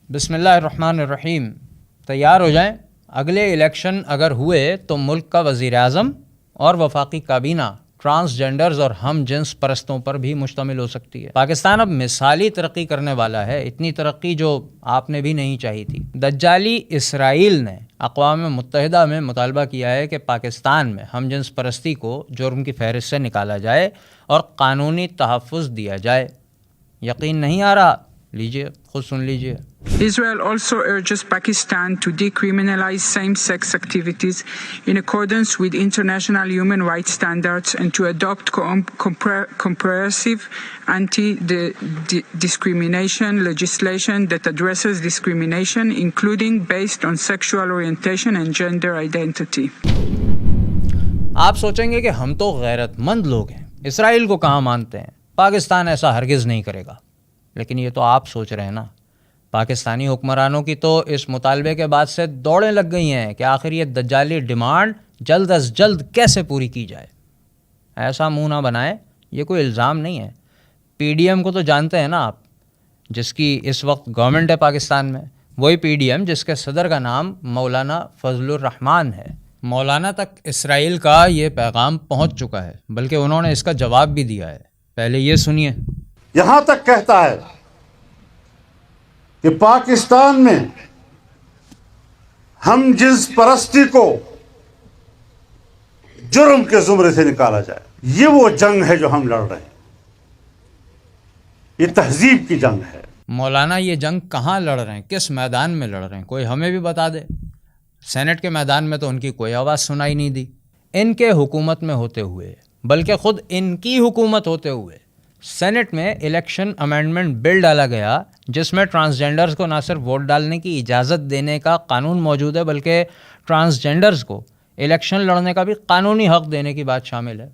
بسم اللہ الرحمن الرحیم. تیار ہو جائیں، اگلے الیکشن اگر ہوئے تو ملک کا وزیر اعظم اور وفاقی کابینہ ٹرانسجینڈرز اور ہم جنس پرستوں پر بھی مشتمل ہو سکتی ہے. پاکستان اب مثالی ترقی کرنے والا ہے، اتنی ترقی جو آپ نے بھی نہیں چاہی تھی. دجالی اسرائیل نے اقوام متحدہ میں مطالبہ کیا ہے کہ پاکستان میں ہم جنس پرستی کو جرم کی فہرست سے نکالا جائے اور قانونی تحفظ دیا جائے. یقین نہیں آ رہا؟ لیجیے، خود سن لیجیے. Israel also urges Pakistan to decriminalize same-sex activities in accordance with international human rights standards and to adopt comprehensive anti-discrimination legislation that addresses discrimination, including based on sexual orientation and gender identity. آپ سوچیں گے کہ ہم تو غیرت مند لوگ ہیں، اسرائیل کو کہاں مانتے ہیں، پاکستان ایسا ہرگز نہیں کرے گا. لیکن یہ تو آپ سوچ رہے ہیں نا. پاکستانی حکمرانوں کی تو اس مطالبے کے بعد سے دوڑیں لگ گئی ہیں کہ آخر یہ دجالی ڈیمانڈ جلد از جلد کیسے پوری کی جائے. ایسا منہ نہ بنائیں، یہ کوئی الزام نہیں ہے. پی ڈی ایم کو تو جانتے ہیں نا آپ، جس کی اس وقت گورنمنٹ ہے پاکستان میں. وہی پی ڈی ایم جس کے صدر کا نام مولانا فضل الرحمان ہے. مولانا تک اسرائیل کا یہ پیغام پہنچ چکا ہے، بلکہ انہوں نے اس کا جواب بھی دیا ہے. پہلے یہ سنیے. یہاں تک کہتا ہے کہ پاکستان میں ہم جنس پرستی کو جرم کے زمرے سے نکالا جائے. یہ وہ جنگ ہے جو ہم لڑ رہے ہیں، یہ تہذیب کی جنگ ہے. مولانا یہ جنگ کہاں لڑ رہے ہیں، کس میدان میں لڑ رہے ہیں، کوئی ہمیں بھی بتا دے. سینٹ کے میدان میں تو ان کی کوئی آواز سنائی نہیں دی. ان کے حکومت میں ہوتے ہوئے، بلکہ خود ان کی حکومت ہوتے ہوئے، سینٹ میں الیکشن امینڈمنٹ بل ڈالا گیا جس میں ٹرانسجینڈرز کو نہ صرف ووٹ ڈالنے کی اجازت دینے کا قانون موجود ہے، بلکہ ٹرانسجینڈرز کو الیکشن لڑنے کا بھی قانونی حق دینے کی بات شامل ہے.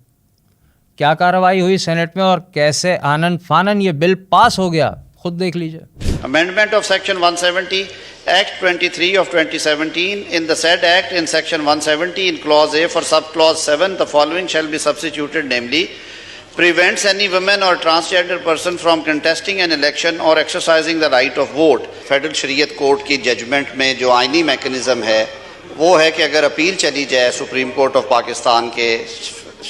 کیا کارروائی ہوئی سینٹ میں اور کیسے آنن فانن یہ بل پاس ہو گیا، خود دیکھ لیجئے. Amendment of Section 170, Act 23 of 2017. In the said Act, in Section 170, in Clause A for Subclause 7, the following shall be substituted, namely, prevents any woman or transgender person from contesting an election or exercising the right of vote. Federal Shariat Court کی judgment میں جو آئینی mechanism ہے وہ ہے کہ اگر appeal چلی جائے سپریم کورٹ آف پاکستان کے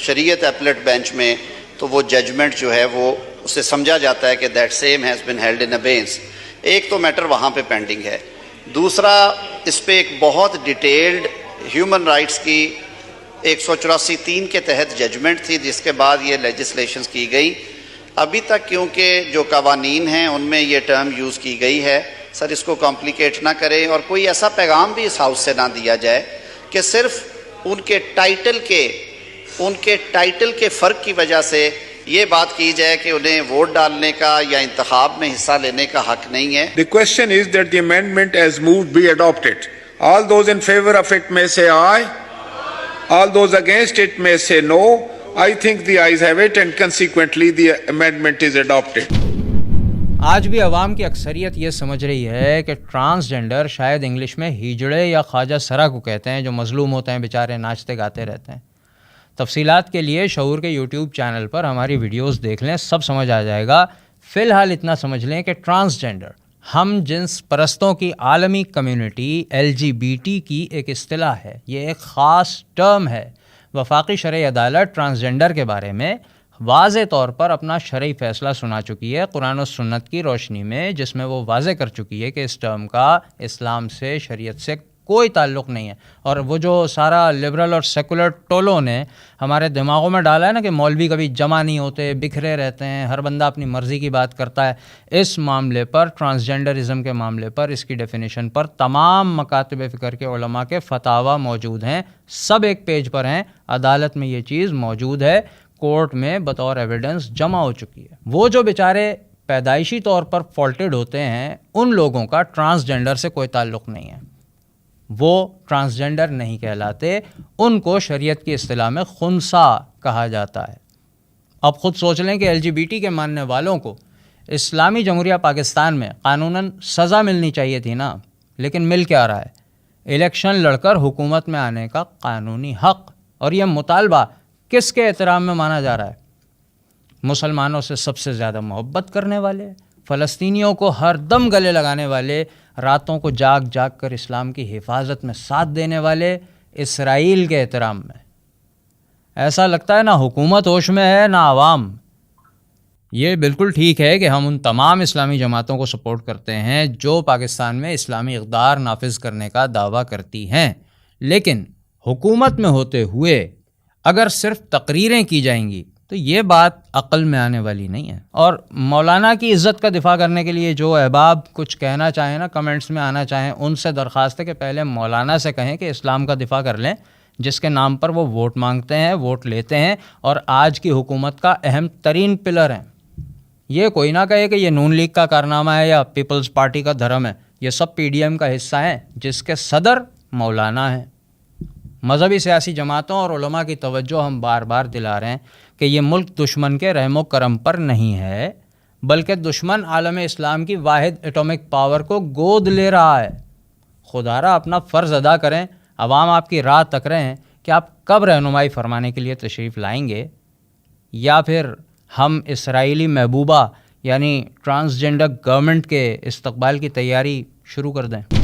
شریعت اپلیٹ بینچ میں تو وہ ججمنٹ جو ہے وہ اسے سمجھا جاتا ہے کہ that same has been held in abeyance. ایک تو میٹر وہاں پہ پینڈنگ ہے. دوسرا، اس پہ ایک بہت ڈیٹیلڈ ہیومن رائٹس کی 184(3) کے تحت ججمنٹ تھی، جس کے بعد یہ لیجسلیشنز کی گئی. ابھی تک کیونکہ جو قوانین ہیں ان میں یہ ٹرم یوز کی گئی ہے. سر اس کو کمپلیکیٹ نہ کریں اور کوئی ایسا پیغام بھی اس ہاؤس سے نہ دیا جائے کہ صرف ان کے ٹائٹل کے فرق کی وجہ سے یہ بات کی جائے کہ انہیں ووٹ ڈالنے کا یا انتخاب میں حصہ لینے کا حق نہیں ہے. The question is that the amendment as moved be adopted. All those in favor of it may say aye. All those against it may say no. I think the ayes have it and consequently the amendment is adopted. آج بھی عوام کی اکثریت یہ سمجھ رہی ہے کہ ٹرانسجینڈر شاید انگلش میں ہیجڑے یا خواجہ سرا کو کہتے ہیں، جو مظلوم ہوتے ہیں بیچارے، ناچتے گاتے رہتے ہیں. تفصیلات کے لیے شعور کے یوٹیوب چینل پر ہماری ویڈیوز دیکھ لیں، سب سمجھ آ جائے گا. فی الحال اتنا سمجھ لیں کہ ٹرانسجینڈر ہم جنس پرستوں کی عالمی کمیونٹی LGBT کی ایک اصطلاح ہے. یہ ایک خاص ٹرم ہے. وفاقی شرعی عدالت ٹرانسجینڈر کے بارے میں واضح طور پر اپنا شرعی فیصلہ سنا چکی ہے قرآن و سنت کی روشنی میں، جس میں وہ واضح کر چکی ہے کہ اس ٹرم کا اسلام سے، شریعت سے کوئی تعلق نہیں ہے. اور وہ جو سارا لبرل اور سیکولر ٹولوں نے ہمارے دماغوں میں ڈالا ہے نا کہ مولوی کبھی جمع نہیں ہوتے، بکھرے رہتے ہیں، ہر بندہ اپنی مرضی کی بات کرتا ہے، اس معاملے پر، ٹرانسجینڈرزم کے معاملے پر، اس کی ڈیفینیشن پر تمام مکاتب فکر کے علماء کے فتاوی موجود ہیں. سب ایک پیج پر ہیں. عدالت میں یہ چیز موجود ہے، کورٹ میں بطور ایویڈنس جمع ہو چکی ہے. وہ جو بیچارے پیدائشی طور پر فالٹڈ ہوتے ہیں ان لوگوں کا ٹرانسجینڈر سے کوئی تعلق نہیں ہے. وہ ٹرانسجینڈر نہیں کہلاتے، ان کو شریعت کی اصطلاح میں خنثی کہا جاتا ہے. اب خود سوچ لیں کہ LGBT کے ماننے والوں کو اسلامی جمہوریہ پاکستان میں قانوناً سزا ملنی چاہیے تھی نا، لیکن مل کیا رہا ہے؟ الیکشن لڑ کر حکومت میں آنے کا قانونی حق. اور یہ مطالبہ کس کے احترام میں مانا جا رہا ہے؟ مسلمانوں سے سب سے زیادہ محبت کرنے والے، فلسطینیوں کو ہر دم گلے لگانے والے، راتوں کو جاگ جاگ کر اسلام کی حفاظت میں ساتھ دینے والے اسرائیل کے احترام میں۔ ایسا لگتا ہے نہ حکومت ہوش میں ہے نہ عوام۔ یہ بالکل ٹھیک ہے کہ ہم ان تمام اسلامی جماعتوں کو سپورٹ کرتے ہیں جو پاکستان میں اسلامی اقدار نافذ کرنے کا دعویٰ کرتی ہیں، لیکن حکومت میں ہوتے ہوئے اگر صرف تقریریں کی جائیں گی تو یہ بات عقل میں آنے والی نہیں ہے۔ اور مولانا کی عزت کا دفاع کرنے کے لیے جو احباب کچھ کہنا چاہیں نا، کمنٹس میں آنا چاہیں، ان سے درخواست ہے کہ پہلے مولانا سے کہیں کہ اسلام کا دفاع کر لیں، جس کے نام پر وہ ووٹ مانگتے ہیں، ووٹ لیتے ہیں اور آج کی حکومت کا اہم ترین پلر ہیں۔ یہ کوئی نہ کہے کہ یہ نون لیگ کا کارنامہ ہے یا پیپلز پارٹی کا دھرم ہے، یہ سب پی ڈی ایم کا حصہ ہیں جس کے صدر مولانا ہیں۔ مذہبی سیاسی جماعتوں اور علماء کی توجہ ہم بار بار دلا رہے ہیں کہ یہ ملک دشمن کے رحم و کرم پر نہیں ہے، بلکہ دشمن عالم اسلام کی واحد ایٹمک پاور کو گود لے رہا ہے۔ خدارا اپنا فرض ادا کریں، عوام آپ کی راہ تک رہے ہیں کہ آپ کب رہنمائی فرمانے کے لیے تشریف لائیں گے، یا پھر ہم اسرائیلی محبوبہ یعنی ٹرانسجنڈر گورنمنٹ کے استقبال کی تیاری شروع کر دیں۔